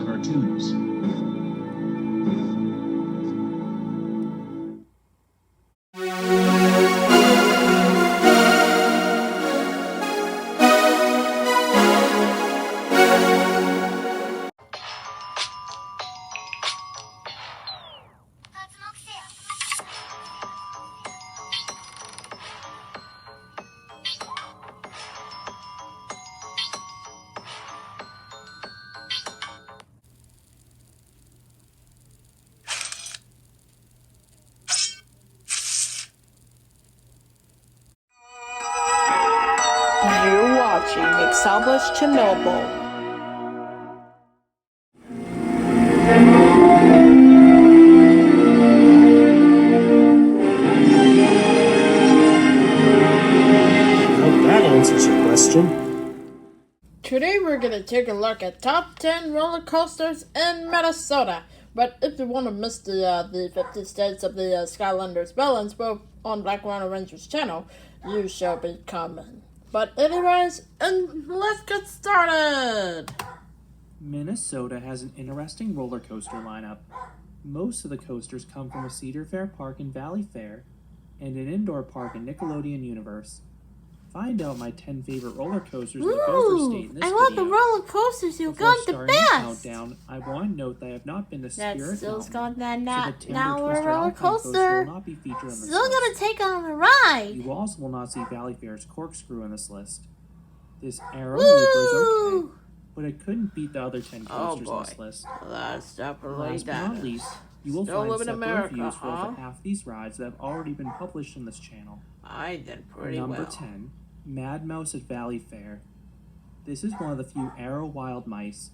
Cartoons. You're watching Established Chernobyl. That answers your question. Today we're going to take a look at top 10 roller coasters in Minnesota. But if you want to miss the 50 states of the Skylanders balance, both on Black Rhino Rangers channel, you shall be coming. But anyways, and let's get started! Minnesota has an interesting roller coaster lineup. Most of the coasters come from a Cedar Fair park in Valley Fair and an indoor park in Nickelodeon Universe. Find out my 10 favorite roller coasters in the Gopher State in this I love video. the roller coasters. You've Before got the starting best. countdown, I want to note that I have not been to That's Spirit still Mountain, got that so the Timber now we're a Twister roller Alpine coaster. will not be featured on this Still list. gonna take on a ride. You also will not see Valley Fair's Corkscrew in this list. This Arrow Looper is okay, but it couldn't beat the other 10 coasters on this list. That's definitely Last but not least, you will Still find live in separate America, reviews for huh? over half these rides that have already been published on this channel. I did pretty Number well. 10, Mad Mouse at Valley Fair. This is one of the few Arrow Wild Mice.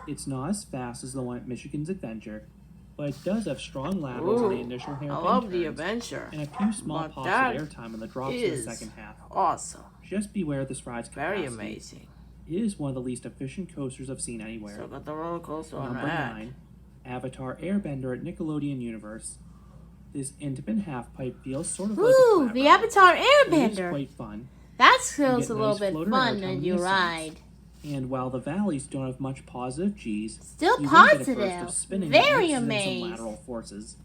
It's not as fast as the one at Michigan's Adventure, but it does have strong laterals on the initial hairpin I love the turns, adventure. and a few small But pops that of airtime in the drops in the second half. Awesome. Just beware this ride's capacity. Very amazing. It is one of the least efficient coasters I've seen anywhere. Still got the roller coaster on Number that. 9, Avatar Airbender at Nickelodeon Universe. This intimate half-pipe feels sort of like a flat the ride, Avatar but it is Airbender. quite fun. That You feels get a little nice bit floater fun airtime when in you the ride. ascents. And while the valleys don't have much positive G's, Still you will get a burst positive. of spinning Very that mixes in amazed. some lateral forces.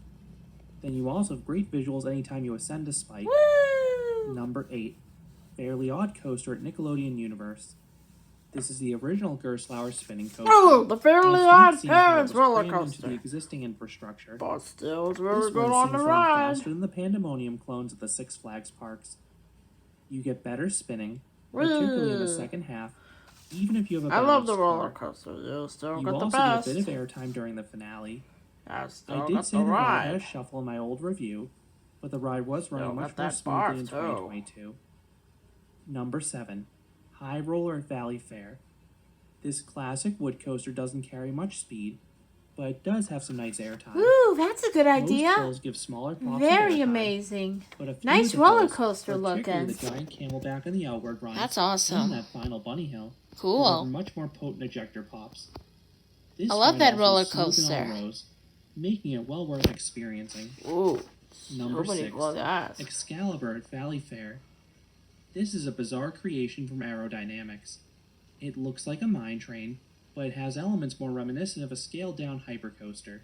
Then you also have great visuals anytime you ascend a spike. Woo! Number 8, Fairly Odd Coaster at Nickelodeon Universe. This is the original Gerstlauer spinning coaster. Oh, the Fairly And Odd it's neat seeing how it Parents was roller crammed into coaster. the existing infrastructure. But still, it's This very one good on seems the to run ride. faster than the Pandemonium clones at the Six Flags parks. You get better spinning, particularly in the Woo. second half, even if you have a I love the balanced roller car. coaster. You still You got the also best. get a bit of airtime during the finale. I I still did got say the the ride had a ride. shuffle in my old review, but the ride was running Still much got more that smoothly barf, in too. 2022. Number 7, High Roller at Valley Fair. This classic wood coaster doesn't carry much speed, but it does have some nice airtime. Ooh, that's a good Most idea. hills give smaller pops of Very airtime, amazing. but a few Nice of the roller hills, coaster particularly looking. the giant camelback and the outward run, That's and awesome. that final bunny hill, Cool. will have much more potent ejector pops. This I love ride that also roller is smooth in all coaster. rows, making it well worth experiencing. Ooh, Number so many 6, good eyes. Excalibur at Valley Fair. This is a bizarre creation from Aerodynamics. It looks like a mine train, but it has elements more reminiscent of a scaled-down hypercoaster.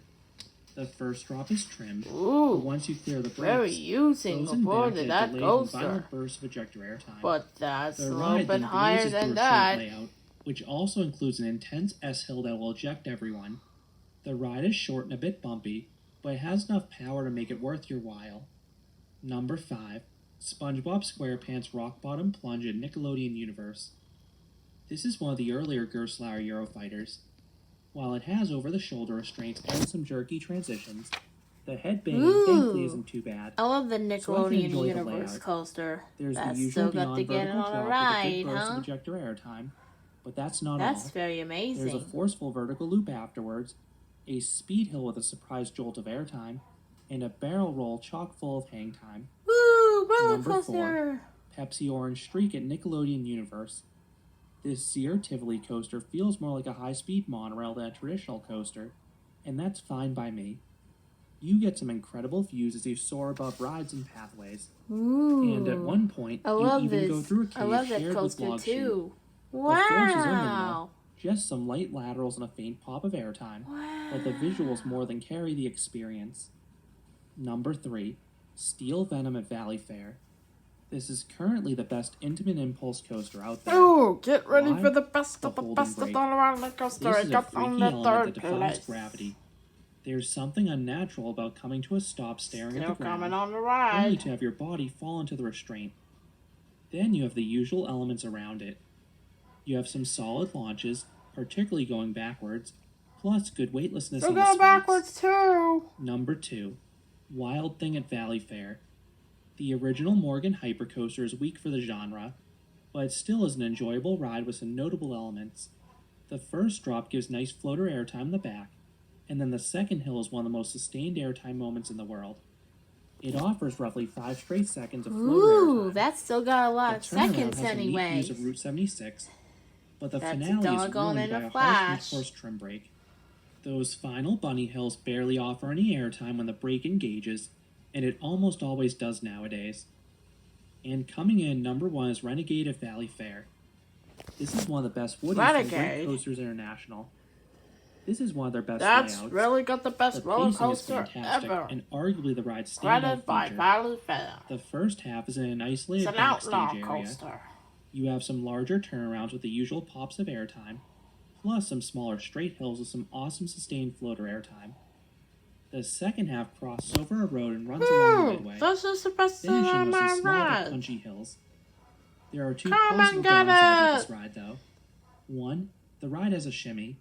The first drop is trimmed, but Ooh, once you clear the very brakes, using those in compared back to get that delayed and coaster. violent bursts of ejector airtime. But that's The a little ride bit then higher blazes than through a that. straight layout, which also includes an intense S-hill that will eject everyone. The ride is short and a bit bumpy, but it has enough power to make it worth your while. Number 5, SpongeBob SquarePants Rock Bottom Plunge at Nickelodeon Universe. This is one of the earlier Gerstlauer Eurofighters. While it has over-the-shoulder restraints and some jerky transitions, the headbanging thankfully isn't too bad. I love the So I can Nickelodeon enjoy the Universe layout. coaster. There's That's the usual still got beyond to get it vertical on a drop with a ride, big burst huh? of ejector airtime, but that's not That's all. very There's a amazing. forceful vertical loop afterwards, a speed hill with a surprise jolt of airtime, and a barrel roll chock full of hang time. Woo, roller Number 4, coaster. Pepsi Orange Streak at Nickelodeon Universe. This Zero Tivoli coaster feels more like a high-speed monorail than a traditional coaster, and that's fine by me. You get some incredible views as you soar above rides and pathways. Ooh. And at one point, I you love even this. go through a I love cave that shared with coaster log chute. too. The force is limited Wow. though. Just some light laterals and a faint pop of airtime. Wow. But the visuals more than carry the experience. Number 3. Steel Venom at Valley Fair. This is currently the best intimate impulse coaster out there. Oh, get ready Why? for the best The of the holding best of brake. the roller coaster. This I is a got on freaky the element third that defies place. gravity. There's something unnatural about coming to a stop staring Still at the coming ground, on the only ride. to have your body fall into the restraint. Then you have the usual elements around it. You have some solid launches, particularly going backwards, plus good weightlessness We'll on the go spikes. backwards too. Number 2. Wild Thing at Valley Fair. The original Morgan Hypercoaster is weak for the genre, but it still is an enjoyable ride with some notable elements. The first drop gives nice floater airtime in the back, and then the second hill is one of the most sustained airtime moments in the world. It offers roughly 5 straight seconds of floater Ooh, airtime. that's still got a lot of The turnaround seconds has some neat anyway. views of Route 76, but the That's a finale is doggone ruined in by a a flash. harsh mid-course trim brake. Those final bunny hills barely offer any airtime when the brake engages, and it almost always does nowadays. And coming in, number 1 is Renegade at Valley Fair. This is one of the best woodies from Great Renegade? Coasters International. This is one of their best That's layouts. really got the best The roller pacing is coaster fantastic, ever. and arguably the ride's standout Created by feature. Valley Fair. The first half is in an It's isolated an backstage outlaw area. coaster. You have some larger turnarounds with the usual pops of airtime, plus some smaller straight hills with some awesome sustained floater airtime. The second half crosses over a road and runs along the Ooh, midway, this is the best thing finishing on with my some small but ride. punchy hills. There are 2 Come possible and get downsides with it! this ride, though. 1, the ride has a shimmy.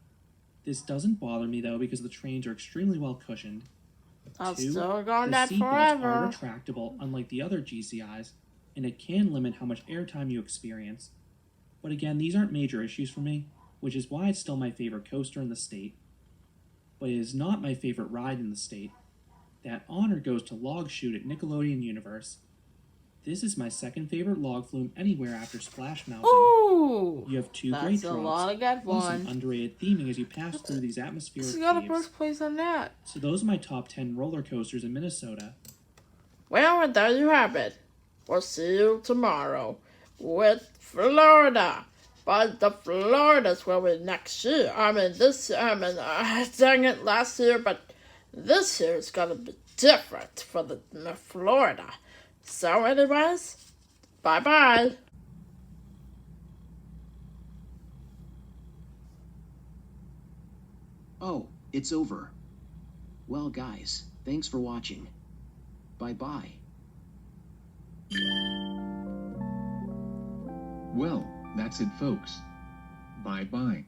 This doesn't bother me, though, because the trains are extremely well cushioned. I'm 2, still going the that seatbelts aren't forever. retractable, unlike the other GCIs, and it can limit how much airtime you experience. But again, these aren't major issues for me, which is why it's still my favorite coaster in the state. But it is not my favorite ride in the state. That honor goes to Log Chute at Nickelodeon Universe. This is my second favorite log flume anywhere after Splash Mountain. Ooh, You have 2 great that's a drops, lot of good plus some one. underrated theming as you pass through these atmospheric It's got a caves. first place on that. So those are my top 10 roller coasters in Minnesota. Well, and there you have it. We'll see you tomorrow with Florida. But the Floridas will be next year. Dang it, last year, but this year is gonna be different for the Florida. So, anyways, bye-bye. Oh, it's over. Well, guys, thanks for watching. Bye-bye. Well, that's it, folks. Bye-bye.